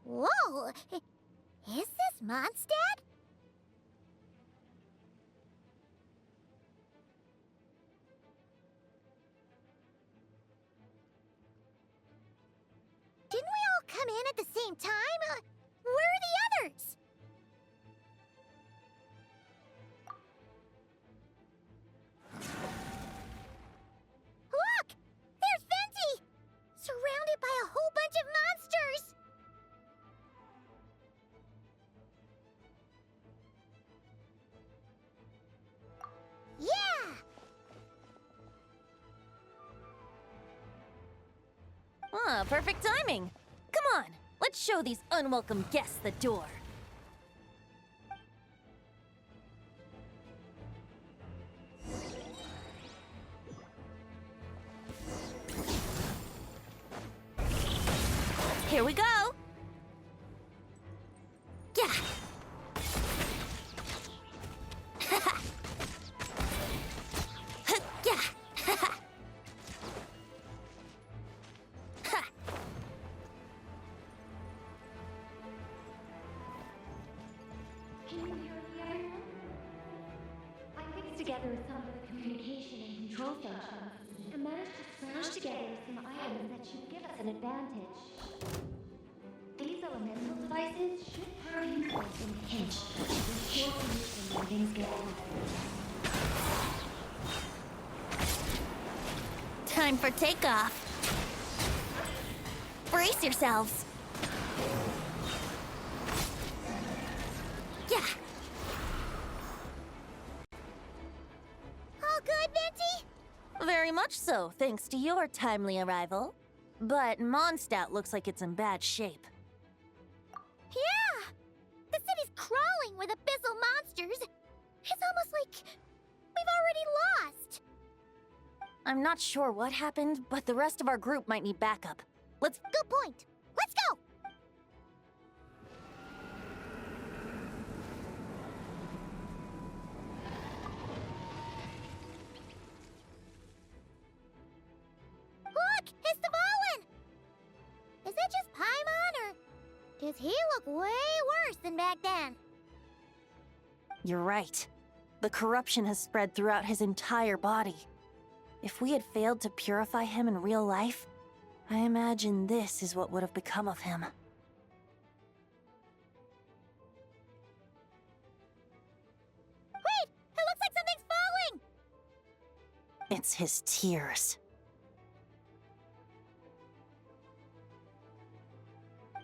Whoa! Is this Mondstadt? Didn't we all come in at the same time? Where are the others? Look! There's Venti! Surrounded by a whole bunch of monsters! Yeah! Ah, perfect timing. Come on, let's show these unwelcome guests the door. Here we go. Yeah. Yeah. Can you hear me, everyone? I fixed together some of the communication and control functions and managed to smash together some items that should give us an advantage. These elemental devices should prove useful in a pinch, with sure solution when things get tough. Time for takeoff. Brace yourselves. Yeah. All good, Venti? Very much so, thanks to your timely arrival. But Mondstadt looks like it's in bad shape. Yeah! The city's crawling with abyssal monsters. It's almost like we've already lost. I'm not sure what happened, but the rest of our group might need backup. Let's... Good point. Let's go! Look! It's Dvalin! Is it just Paimon, or does he look way worse than back then? You're right. The corruption has spread throughout his entire body. If we had failed to purify him in real life, I imagine this is what would have become of him. Wait! It looks like something's falling! It's his tears.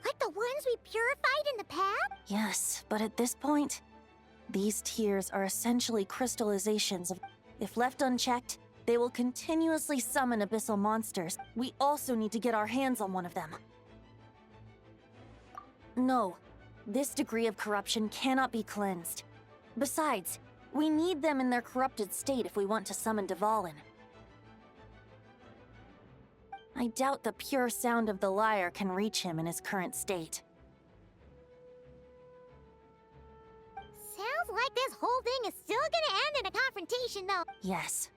Like the ones we purified in the past? Yes, but at this point, these tears are essentially crystallizations of... If left unchecked, they will continuously summon abyssal monsters. We also need to get our hands on one of them. No, this degree of corruption cannot be cleansed. Besides, we need them in their corrupted state if we want to summon Dvalin. I doubt the pure sound of the lyre can reach him in his current state. Sounds like this whole thing is still gonna end in a confrontation, though. Yes.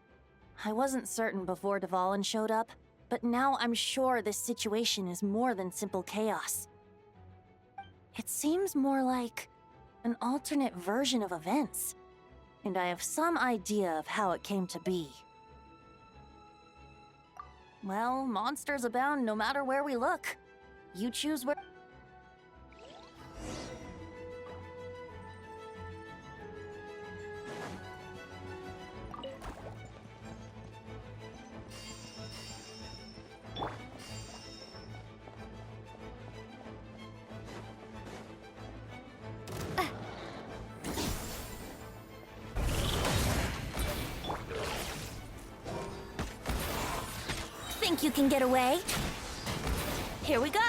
I wasn't certain before Dvalin showed up, but now I'm sure this situation is more than simple chaos. It seems more like an alternate version of events, and I have some idea of how it came to be. Well, monsters abound no matter where we look. You choose where. Think you can get away? Here we go!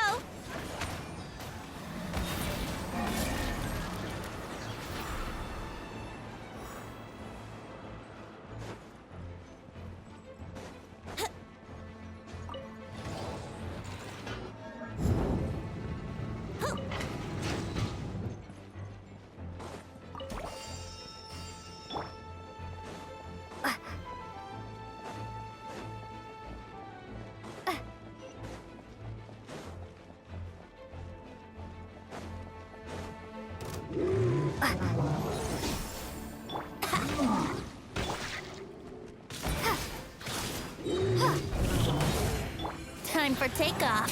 Time for takeoff.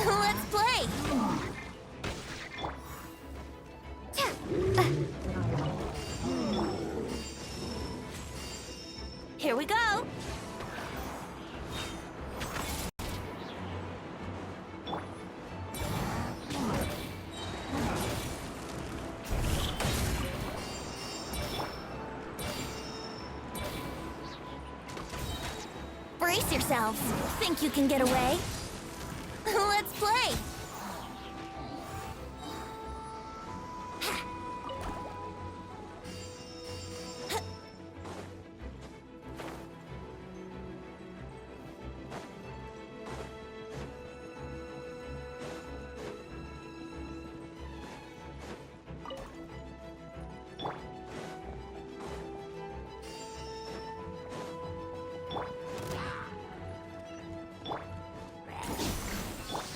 Let's play. Here we go. Brace yourselves. Think you can get away? Let's play.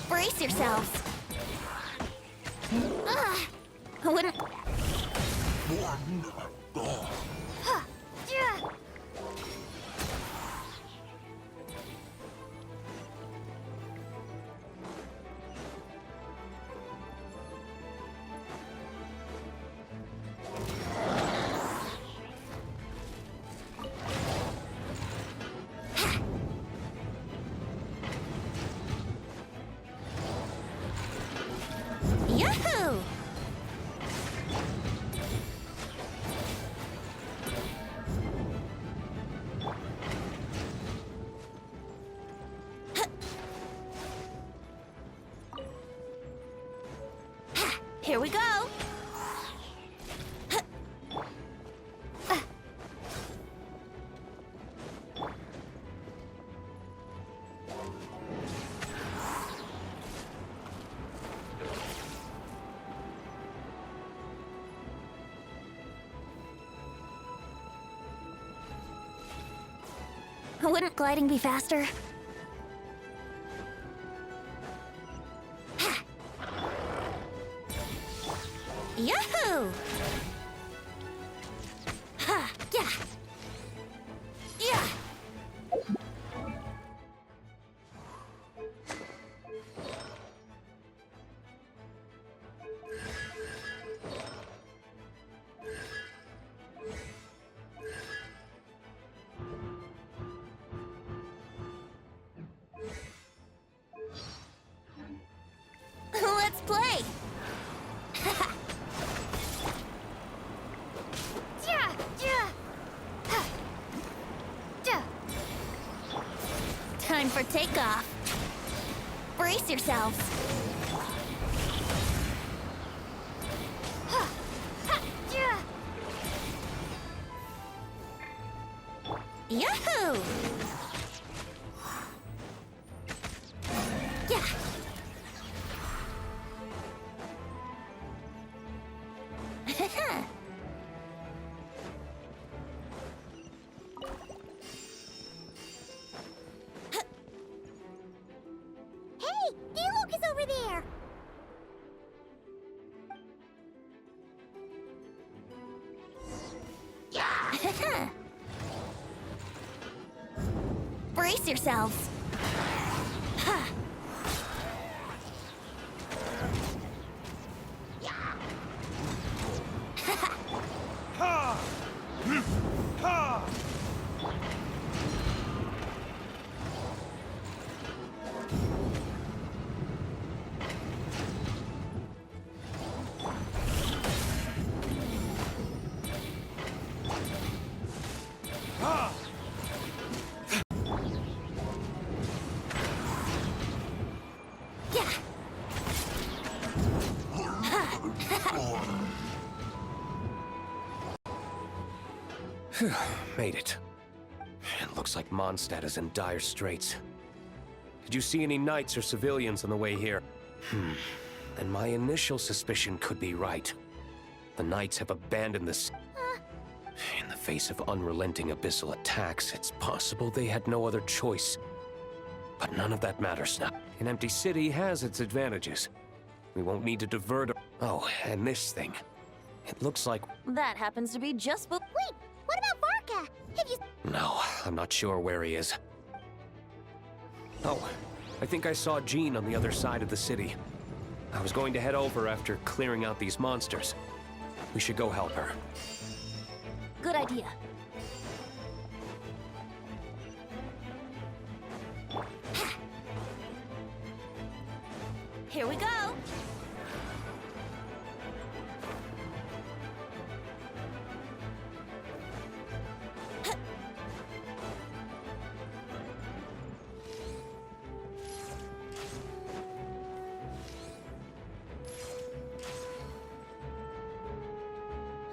Brace yourselves. I wouldn't. Yahoo! Here we go. Wouldn't gliding be faster? Yahoo! Ha! Yeah! Yeah! Let's play! Time for takeoff. Brace yourselves. Yahoo! Yeah. Brace yourselves! Ha! Made it. It looks like Mondstadt is in dire straits. Did you see any knights or civilians on the way here? Then my initial suspicion could be right. The knights have abandoned this. In the face of unrelenting abyssal attacks, it's possible they had no other choice. But none of that matters now. An empty city has its advantages. We won't need to divert. Oh, and this thing. It looks like. That happens to be just what. Wait, what about Varka? Have you... No, I'm not sure where he is. Oh, I think I saw Jean on the other side of the city. I was going to head over after clearing out these monsters. We should go help her. Good idea. Here we go!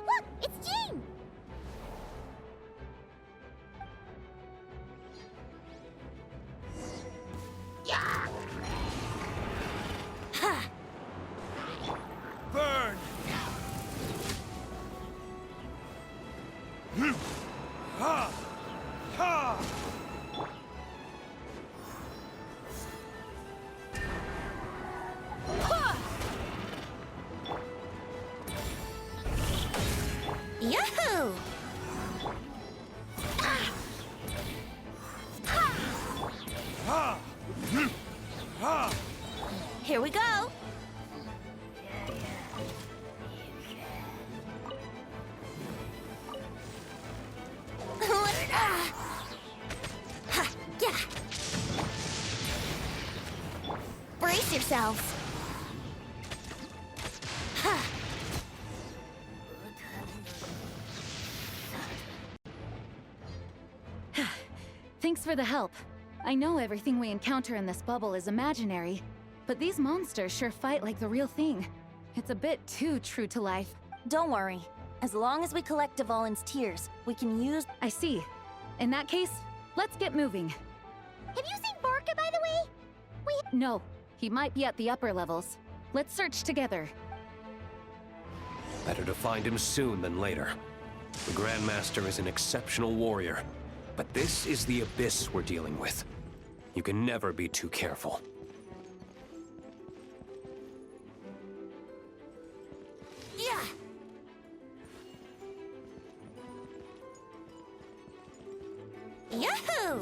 Look, it's Jean! Burn! Ha! Ha! Yahoo! Ha! Ha! Here we go! Brace yourselves! Thanks for the help. I know everything we encounter in this bubble is imaginary, but these monsters sure fight like the real thing. It's a bit too true to life. Don't worry. As long as we collect Dvalin's tears, we can use... I see. In that case, let's get moving. Have you seen Varka, by the way? No, he might be at the upper levels. Let's search together. Better to find him soon than later. The Grandmaster is an exceptional warrior, but this is the abyss we're dealing with. You can never be too careful. Yeah! Yahoo!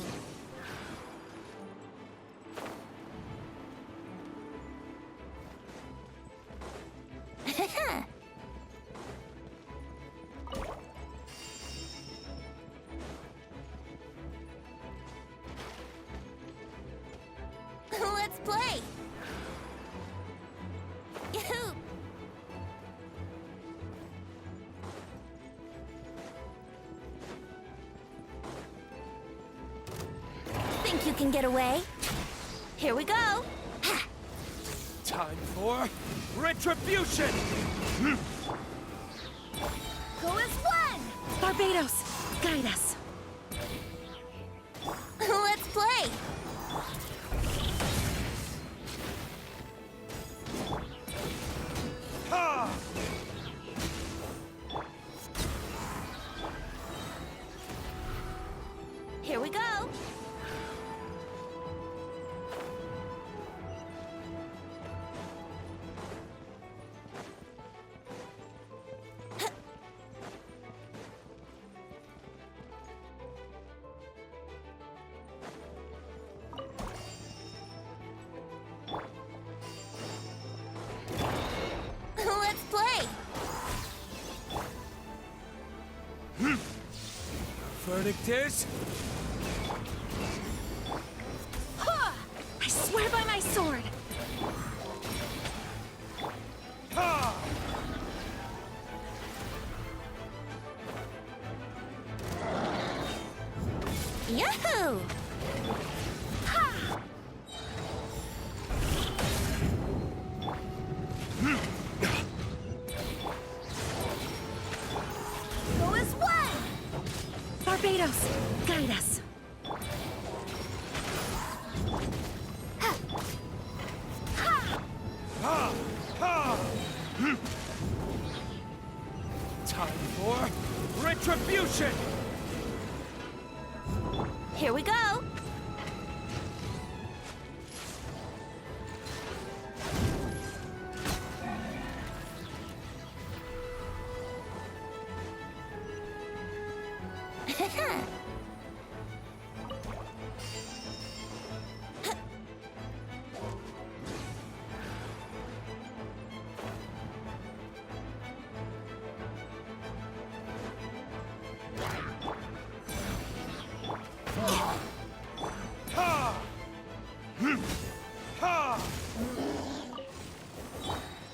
Let's play! Yahoo! Think you can get away? Here we go! Ha! Time for retribution! Go as one! Barbados, guide us. Let's play! Ha! Here we go! verdict is? I swear by my sword! Yahoo! Go as one! Barbados, guide us. Time for retribution! Here we go!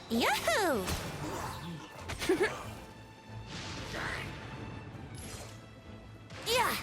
Yahoo! Yeah!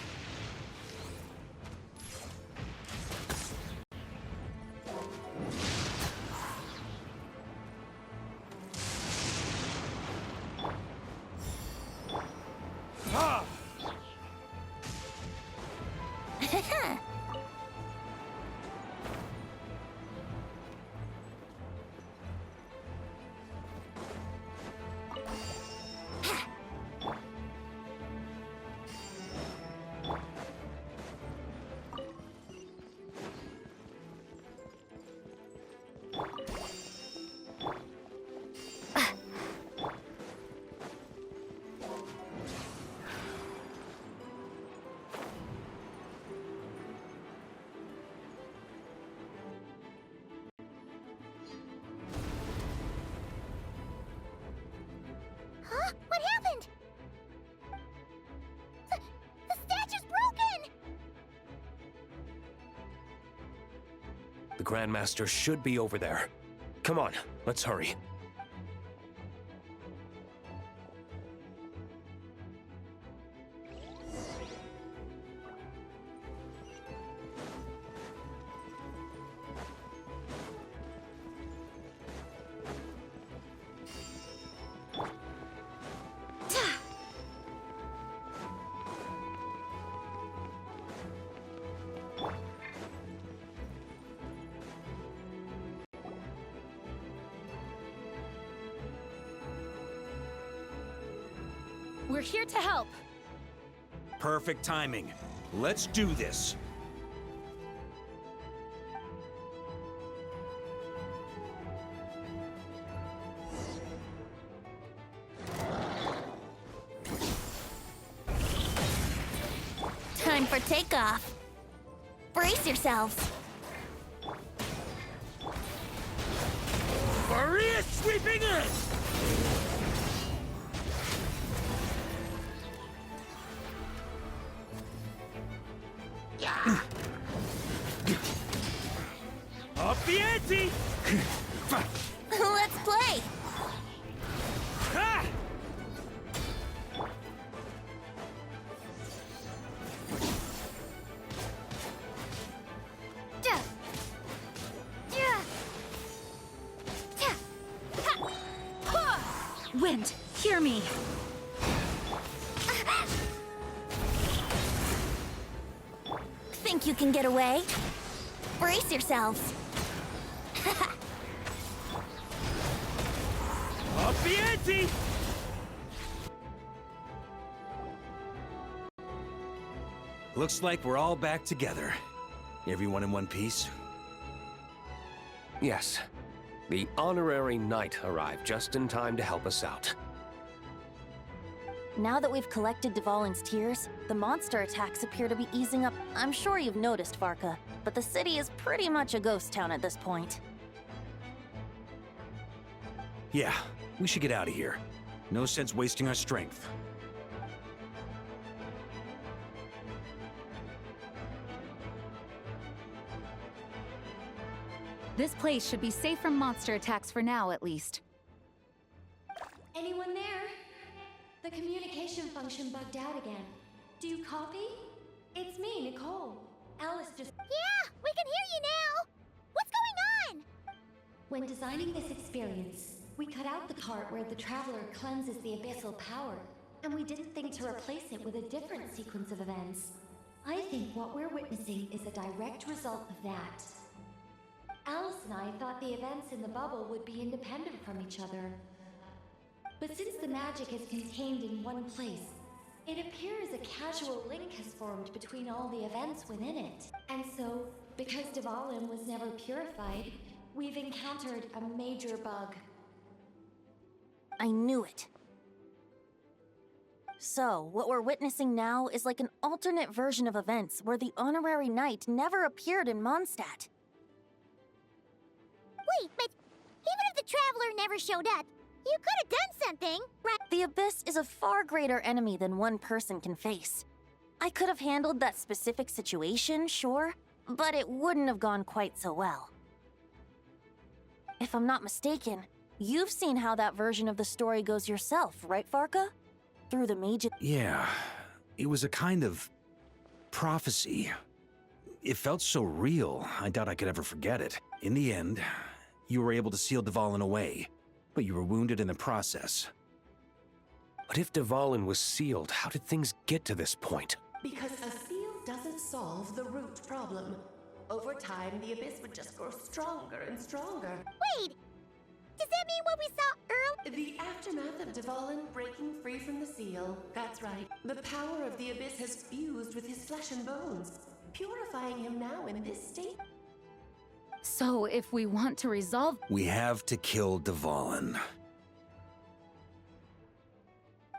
Huh? What happened? The statue's broken! The Grandmaster should be over there. Come on, let's hurry. We're here to help. Perfect timing. Let's do this. Time for takeoff. Brace yourselves. Maria sweeping in! Up the ante! Let's play! Ha! Wind, hear me. Think you can get away? Brace yourselves. Up the ante! Looks like we're all back together. Everyone in one piece? Yes. The honorary knight arrived just in time to help us out. Now that we've collected Dvalin's tears, the monster attacks appear to be easing up. I'm sure you've noticed, Varka, but the city is pretty much a ghost town at this point. Yeah, we should get out of here. No sense wasting our strength. This place should be safe from monster attacks for now, at least. Anyone there? The communication function bugged out again. Do you copy? It's me, Nicole. Alice just... Yeah, we can hear you now! What's going on? When designing this experience, we cut out the part where the Traveler cleanses the abyssal power, and we didn't think to replace it with a different sequence of events. I think what we're witnessing is a direct result of that. Alice and I thought the events in the bubble would be independent from each other. But since the magic is contained in one place, it appears a casual link has formed between all the events within it. And so, because Dvalin was never purified, we've encountered a major bug. I knew it. So, what we're witnessing now is like an alternate version of events where the honorary knight never appeared in Mondstadt. Wait, but even if the Traveler never showed up, you could have done something, right? The Abyss is a far greater enemy than one person can face. I could have handled that specific situation, sure, but it wouldn't have gone quite so well. If I'm not mistaken, you've seen how that version of the story goes yourself, right, Farka? Through the mage... Yeah, it was a kind of prophecy. It felt so real, I doubt I could ever forget it. In the end, you were able to seal Dvalin away, but you were wounded in the process. But if Dvalin was sealed, how did things get to this point? Because a seal doesn't solve the root problem. Over time, the Abyss would just grow stronger and stronger. Wait! Does that mean what we saw earlier? The aftermath of Dvalin breaking free from the seal. That's right. The power of the Abyss has fused with his flesh and bones, purifying him now in this state. So, if we want to resolve... We have to kill Dvalin.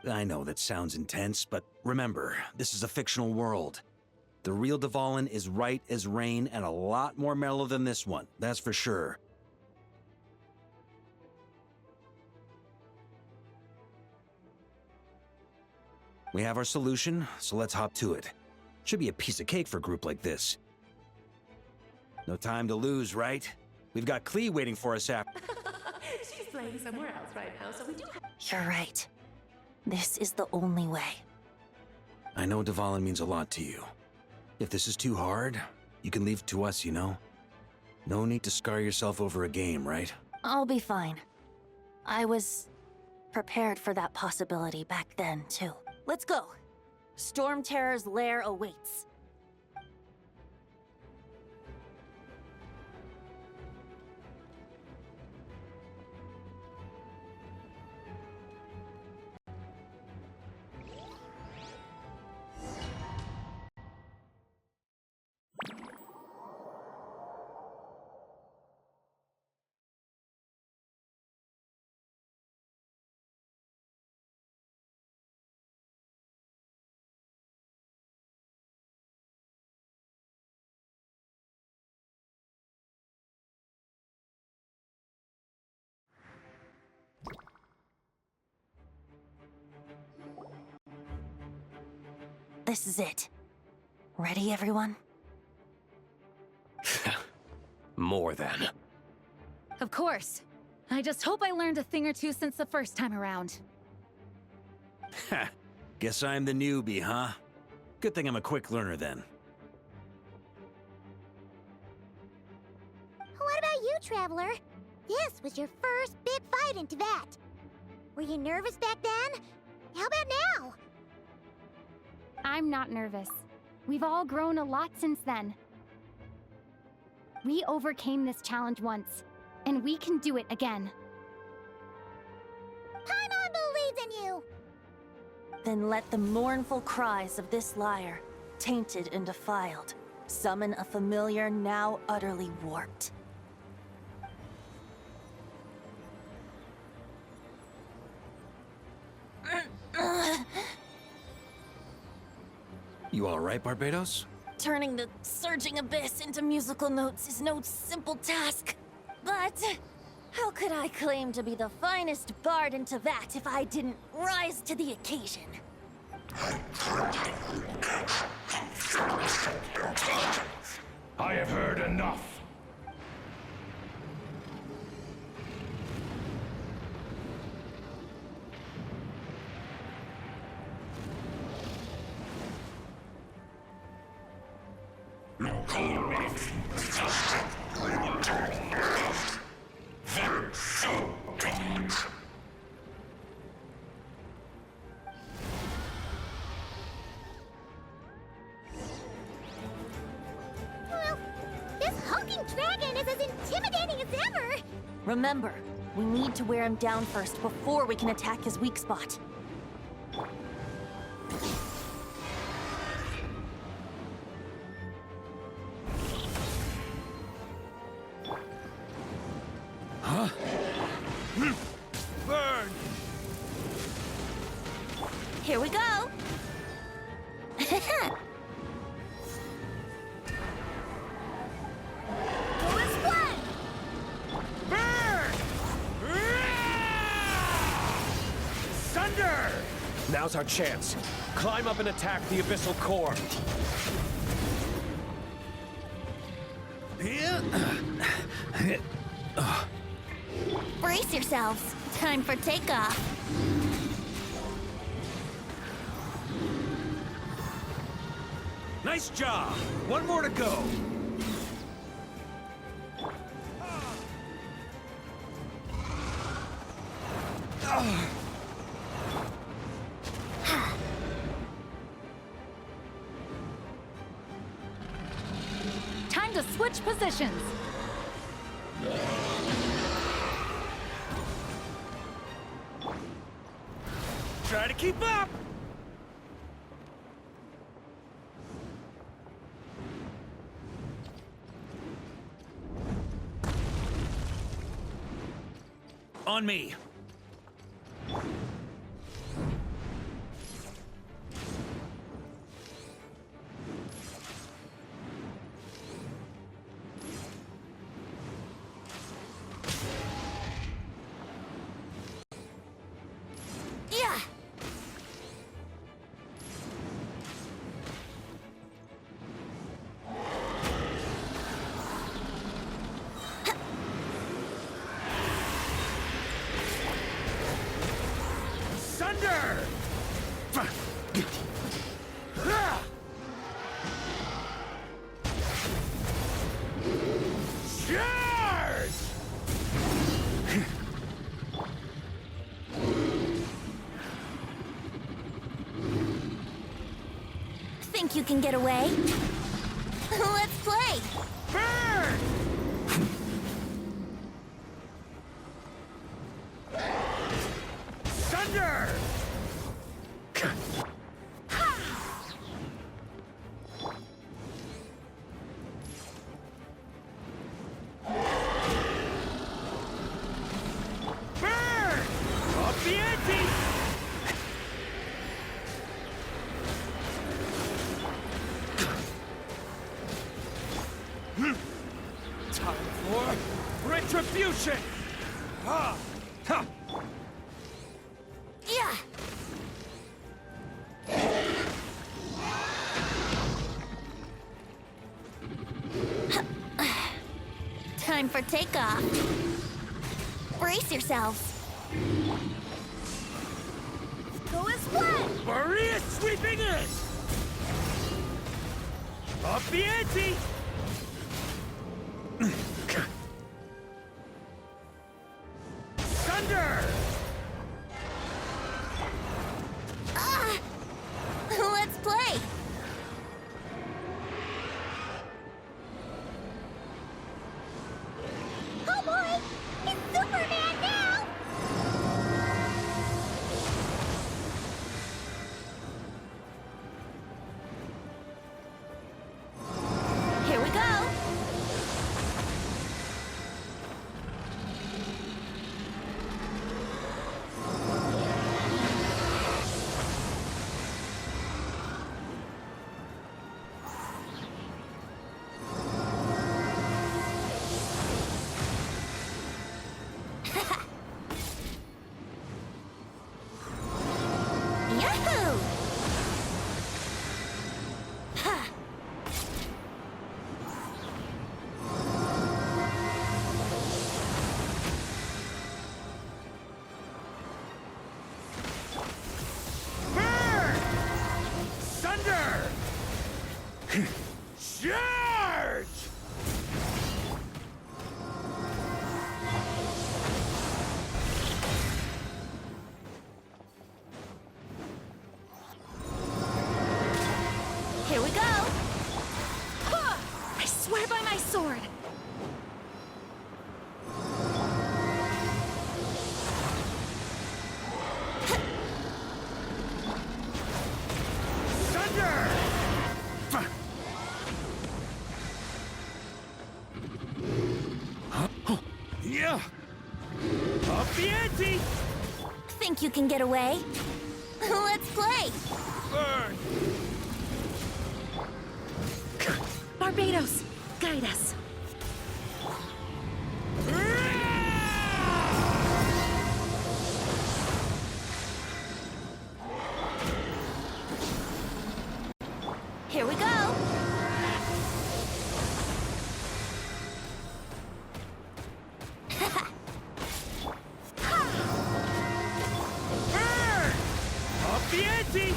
I know that sounds intense, but remember, this is a fictional world. The real Dvalin is right as rain and a lot more mellow than this one, that's for sure. We have our solution, so let's hop to it. Should be a piece of cake for a group like this. No time to lose, right? We've got Klee waiting for us after. She's playing somewhere else right now, so we do have... You're right. This is the only way. I know Dvalin means a lot to you. If this is too hard, you can leave it to us, you know? No need to scar yourself over a game, right? I'll be fine. I was prepared for that possibility back then, too. Let's go. Storm Terror's lair awaits. This is it. Ready, everyone? More than. Of course. I just hope I learned a thing or two since the first time around. Ha! Guess I'm the newbie, huh? Good thing I'm a quick learner then. What about you, Traveler? This was your first big fight in Teyvat. Were you nervous back then? How about now? I'm not nervous. We've all grown a lot since then. We overcame this challenge once, and we can do it again. Paimon believes in you! Then let the mournful cries of this lyre, tainted and defiled, summon a familiar now utterly warped. You all right, Barbados? Turning the surging abyss into musical notes is no simple task. But how could I claim to be the finest bard in Teyvat if I didn't rise to the occasion? I have heard enough. Well, this hulking dragon is as intimidating as ever. Remember, we need to wear him down first before we can attack his weak spot. Huh? Burn! Here we go! Sunder! Now's our chance. Climb up and attack the abyssal core. Brace yourselves. Time for takeoff. Nice job! One more to go! Time to switch positions. Try to keep up! On me. Yeah! Sunder! Charge! Think you can get away? Let's play! Burn! Sunder! Burn! Up the ante! Time for retribution! Ha! Ha! Yeah! Time for takeoff. Brace yourselves. Go as one. Maria sweeping in! Up the ante! Thunder! Ah! Let's play! Oh boy! It's Superman now! Here we go! Yahoo! Ha! Burn! Thunder! Charge! Charge! Here we go! I swear by my sword! Thunder! Yeah! Up the ante! Think you can get away? Let's play! Burn! Barbados, guide us. Here we go. Burn! Up the ante!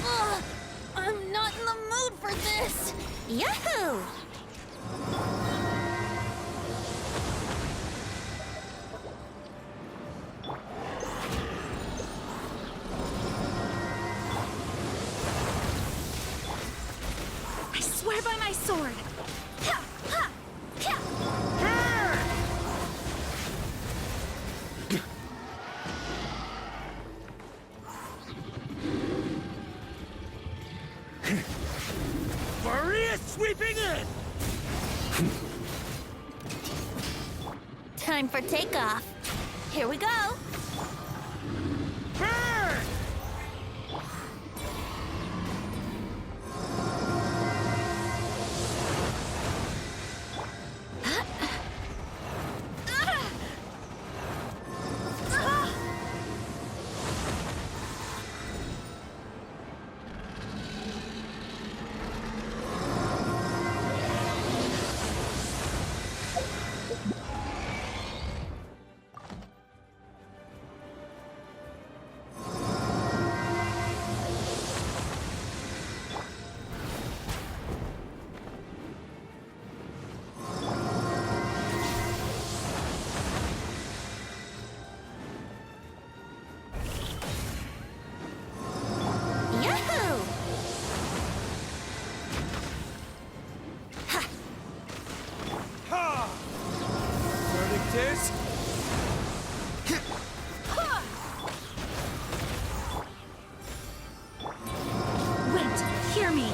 Ugh, I'm not in the mood for this. Yahoo! I swear by my sword. Ha! Ha! Ha! Burn! Maria sweeping in! Time for takeoff. Here we go. Burn! Yahoo! Ha! Verdict is... Wait, hear me.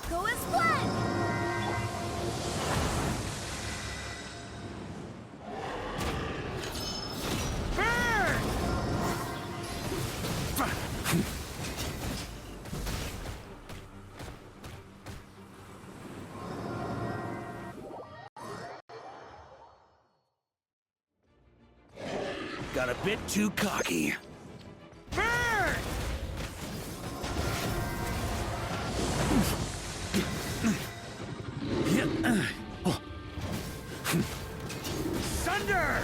Go as planned. Burn! Got a bit too cocky. Burn! Thunder!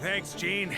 Thanks, Gene.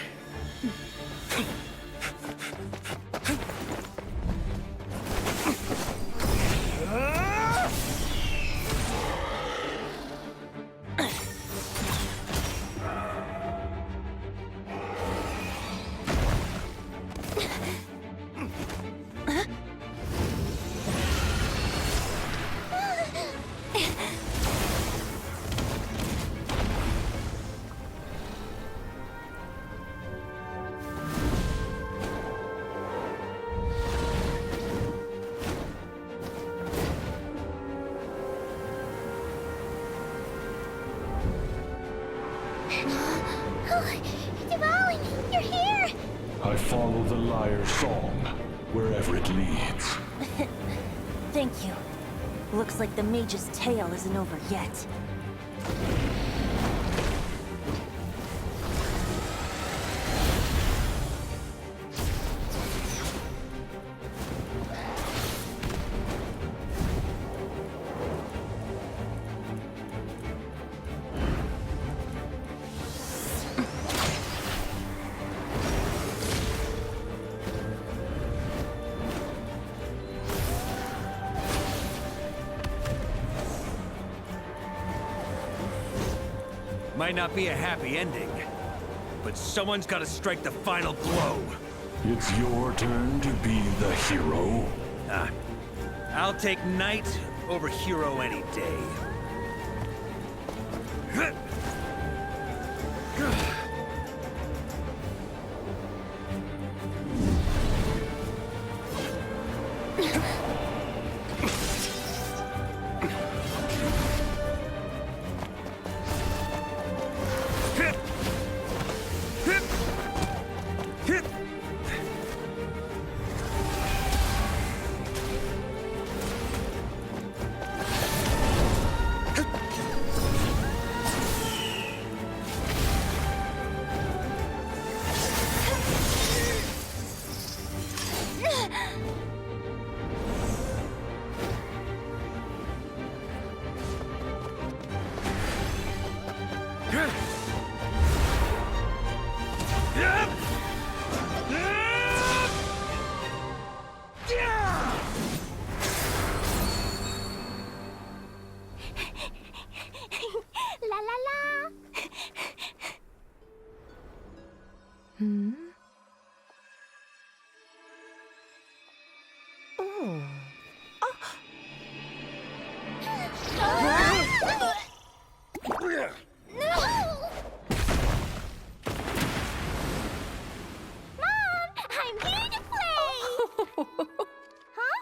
Dvalin, you're here! I follow the lyre's song, wherever it leads. Thank you. Looks like the mage's tale isn't over yet. Might not be a happy ending, but someone's gotta strike the final blow. It's your turn to be the hero. I'll take knight over hero any day. La la la. Hmm? Oh. Mom, I'm here to play. Huh?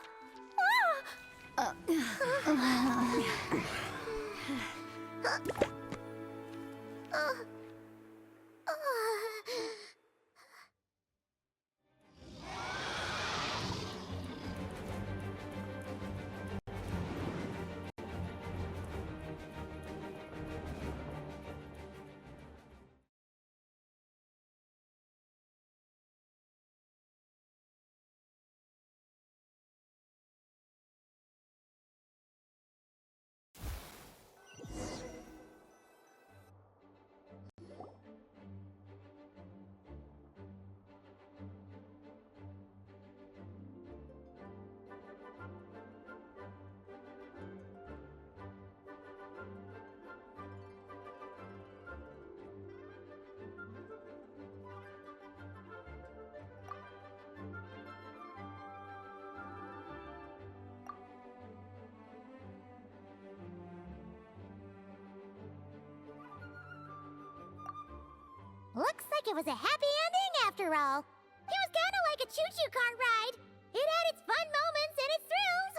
Looks like it was a happy ending after all. It was kind of like a choo-choo cart ride. It had its fun moments and its thrills.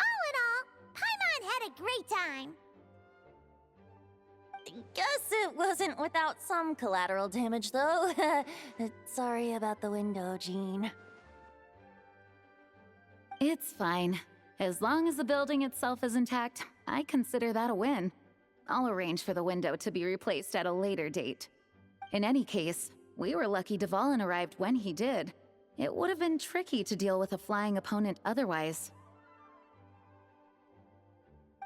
All in all, Paimon had a great time. Guess it wasn't without some collateral damage, though. Sorry about the window, Jean. It's fine. As long as the building itself is intact, I consider that a win. I'll arrange for the window to be replaced at a later date. In any case, we were lucky Dvalin arrived when he did. It would have been tricky to deal with a flying opponent otherwise.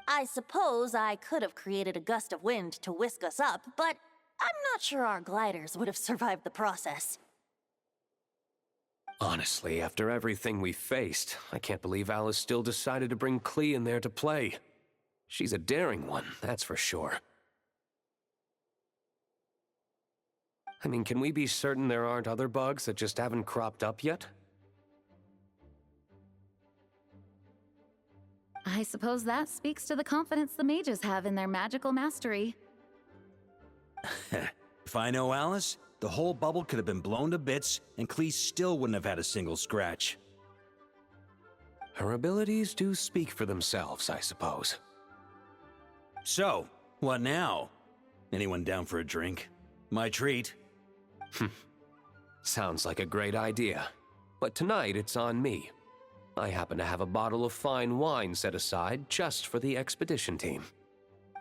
I suppose I could have created a gust of wind to whisk us up, but I'm not sure our gliders would have survived the process. Honestly, after everything we faced, I can't believe Alice still decided to bring Klee in there to play. She's a daring one, that's for sure. I mean, can we be certain there aren't other bugs that just haven't cropped up yet? I suppose that speaks to the confidence the mages have in their magical mastery. If I know Alice, the whole bubble could have been blown to bits, and Klee still wouldn't have had a single scratch. Her abilities do speak for themselves, I suppose. So, what now? Anyone down for a drink? My treat. Sounds like a great idea. But tonight, it's on me. I happen to have a bottle of fine wine set aside just for the expedition team.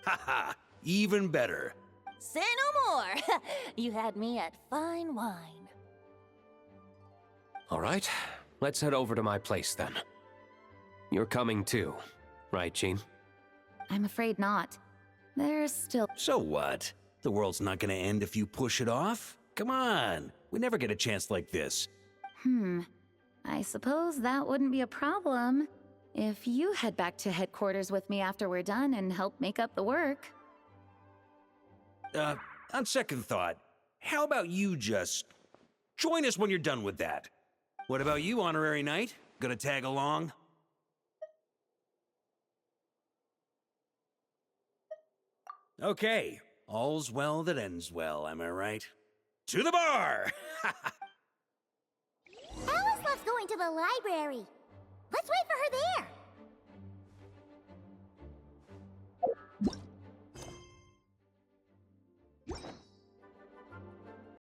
Haha, even better. Say no more! You had me at fine wine. All right, let's head over to my place then. You're coming too, right, Jean? I'm afraid not. There's still. So what? The world's not gonna end if you push it off? Come on, we never get a chance like this. I suppose that wouldn't be a problem if you head back to headquarters with me after we're done and help make up the work. On second thought, how about you just join us when you're done with that? What about you, Honorary Knight? Gonna tag along? Okay, all's well that ends well, am I right? To the bar! Alice loves going to the library. Let's wait for her there.